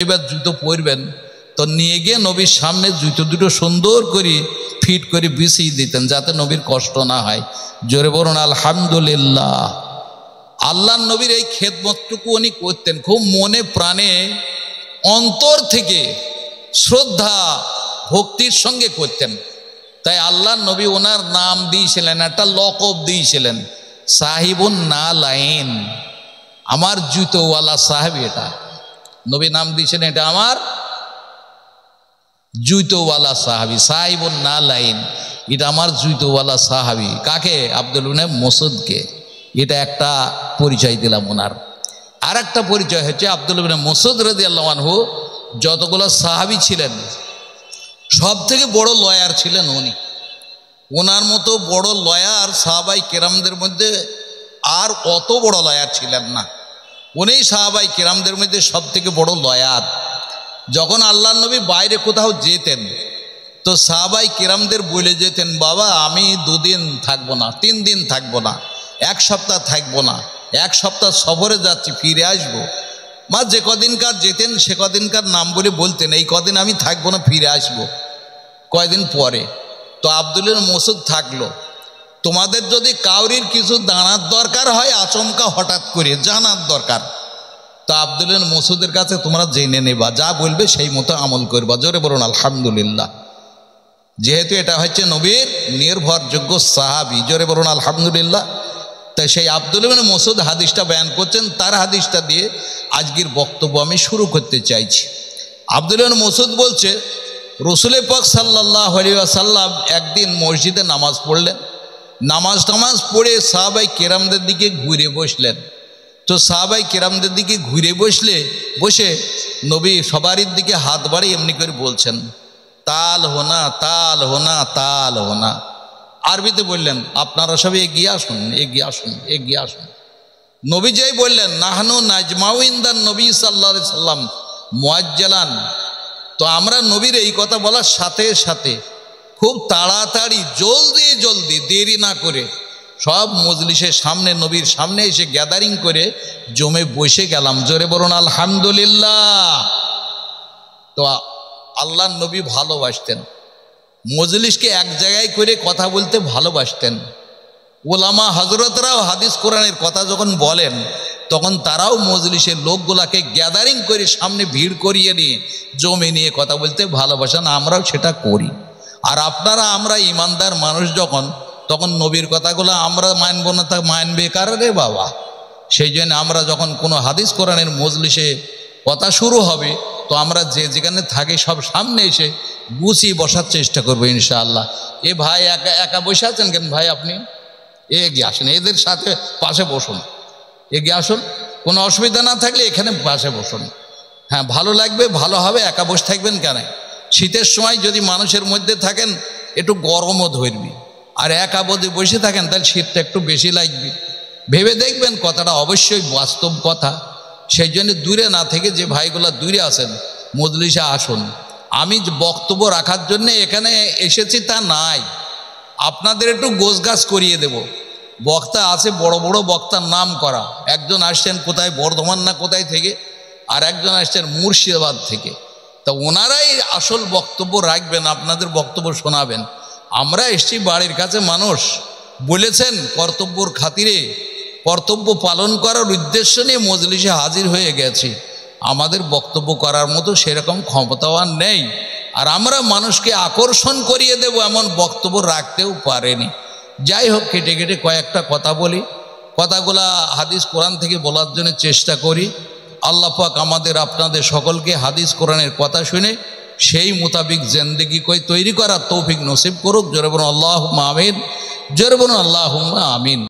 এবার জুতো পরবেন তো নিয়ে গিয়ে নবীর সামনে জুতো দুটো সুন্দর করে ফিট করে বিছিয়ে দিতেন যাতে নবীর কষ্ট না হয়। জোরে বলুন আলহামদুলিল্লাহ। আল্লাহর নবীর এই খেদমতটুকু উনি করতেন খুব মনে প্রাণে অন্তর থেকে শ্রদ্ধা ভক্তির সঙ্গে করতেন। তাই আল্লাহর নবী ওনার নাম দিয়েছিলেন, একটা লকব দিয়েছিলেন, সাহিবুন নালাইন, আমার জুতোওয়ালা সাহাবী। এটা নবী নাম দিয়েছেন, এটা আমার জুতোওয়ালা সাহাবী, সাহিবুন নালাইন, এটা আমার জুতোওয়ালা সাহাবী। কাকে? আব্দুল ইবনে মাসউদকে। এটা একটা পরিচয় দিলাম ওনার। আর একটা পরিচয় হচ্ছে আব্দুল ইবনে মাসউদ রাদিয়াল্লাহু আনহু যতগুলো সাহাবী ছিলেন সব থেকে বড় লয়ার ছিলেন উনি। ওনার মতো বড় লয়ার সাহাবাই কেরামদের মধ্যে আর অত বড় লয়ার ছিলেন না। উনি সাহাবাই কেরামদের মধ্যে সব থেকে বড় লয়ার। যখন আল্লাহর নবী বাইরে কোথাও যেতেন তো সাহাবাই কেরামদের বলে যেতেন, বাবা আমি 2 দিন থাকবো না, 3 দিন থাকবো না, 1 সপ্তাহ থাকবো না, 1 সপ্তাহ সফরে যাচ্ছি, ফিরে আসবো। মা যে কদিনকার যেতেন সে কদিনকার নাম বলে বলতেন, এই কদিন আমি থাকবো না, ফিরে আসবো কয়দিন পরে। তো আব্দুল ইবনে মাসউদ থাকলো। তোমাদের যদি কাউরির কিছু জানার দরকার হয়, আচমকা হঠাৎ করে জানার দরকার, তো আব্দুল ইবনে মাসউদের কাছে তোমরা জেনে নেবা, যা বলবে সেই মতো আমল করবা। জোরে বলুন আলহামদুলিল্লাহ। যেহেতু এটা হচ্ছে নবীর নির্ভরযোগ্য সাহাবী, জোরে বলুন আলহামদুলিল্লাহ। তাই সেই আব্দুল ইবনে মাসউদ হাদিসটা বয়ান করছেন, তার হাদিসটা দিয়ে আজকের বক্তব্য আমি শুরু করতে চাইছি। আব্দুল ইবনে মাসউদ বলছে, রাসূল পাক সাল্লাল্লাহু আলাইহি ওয়াসাল্লাম একদিন মসজিদে নামাজ পড়লেন। নামাজ পড়ে সাহাবাই কেরামদের দিকে ঘুরে বসলেন। তো সাহাবাই কেরামদের দিকে ঘুরে বসে নবী সবারই দিকে হাত বাড়িয়ে এমনি করে বলছেন, তাল হোনা তাল হোনা তাল হোনা। আরবিতে বললেন, আপনারা সবাই এগিয়ে আসুন, এগিয়ে আসুন, এগিয়ে আসুন। নবী যাই বললেন, নাহনু নাজমাউ ইনদান নবী সাল্লাল্লাহু আলাইহি সাল্লাম মুআজ্জালান। তো আমরা নবীর এই কথা বলার সাথে সাথে খুব তাড়াতাড়ি জলদি দেরি না করে সব মজলিসের সামনে নবীর সামনে এসে গ্যাদারিং করে জমে বসে গেলাম। জোরে বলুন আলহামদুলিল্লাহ। তো আল্লাহর নবী ভালোবাসতেন মজলিসকে এক জায়গায় করে কথা বলতে ভালোবাসতেন। ওলামা হজরতরাও হাদিস কোরআনের কথা যখন বলেন তখন তারাও মজলিসের লোকগুলাকে গ্যাদারিং করে সামনে ভিড় করিয়ে নিয়ে জমে নিয়ে কথা বলতে ভালোবাসেন। আমরাও সেটা করি। আর আপনারা আমরা ইমানদার মানুষ যখন, তখন নবীর কথাগুলো আমরা মানব না, তা মানবে কারা রে বাবা? সেই জন্য আমরা যখন কোনো হাদিস কোরআনের মজলিসে কথা শুরু হবে তো আমরা যে যেখানে থাকি সব সামনে এসে গুছিয়ে বসার চেষ্টা করবো ইনশাআল্লাহ। এ ভাই একা একা বসে আছেন কেন ভাই? আপনি এগিয়ে আসেন, এদের সাথে পাশে বসুন, এগিয়ে আসুন। কোনো অসুবিধা না থাকলে এখানে পাশে বসুন। হ্যাঁ, ভালো লাগবে, ভালো হবে। একা বসে থাকবেন কেন? শীতের সময় যদি মানুষের মধ্যে থাকেন একটু গরমও ধরবি, আর একা যদি বসে থাকেন তাহলে শীতটা একটু বেশি লাগবে। ভেবে দেখবেন, কথাটা অবশ্যই বাস্তব কথা। সেই জন্য দূরে না থেকে যে ভাইগুলা দূরে আছেন মজলিসে আসুন। আমি বক্তব্য রাখার জন্য এখানে এসেছি তা নাই, আপনাদের একটু গোছগাছ করিয়ে দেব। বক্তা আছে, বড় বড় বক্তার নাম করা। একজন আসছেন কোথায়, বর্ধমান না কোথায় থেকে, আর একজন আসছেন মুর্শিদাবাদ থেকে। তা ওনারাই আসল বক্তব্য রাখবেন, আপনাদের বক্তব্য শোনাবেন। আমরা এসছি বাড়ির কাছে, মানুষ বলেছেন কর্তব্যর খাতিরে, কর্তব্য পালন করার উদ্দেশ্য নিয়ে মজলিসে হাজির হয়ে গেছি। আমাদের বক্তব্য করার মতো সেরকম ক্ষমতাবান নেই, আর আমরা মানুষকে আকর্ষণ করিয়ে দেব এমন বক্তব্য রাখতেও পারেনি। যাই হোক, কেটে কেটে কয়েকটা কথা বলি, কথাগুলা হাদিস কোরআন থেকে বলার জন্য চেষ্টা করি। আল্লাহ পাক আমাদের আপনাদের সকলকে হাদিস কোরআনের কথা শুনে সেই মোতাবিক জিন্দেগি তৈরি করার তৌফিক নসিব করুক। জোরে বলুন আল্লাহুম্মা আমিন, জোরে বলুন আল্লাহুম্মা আমিন।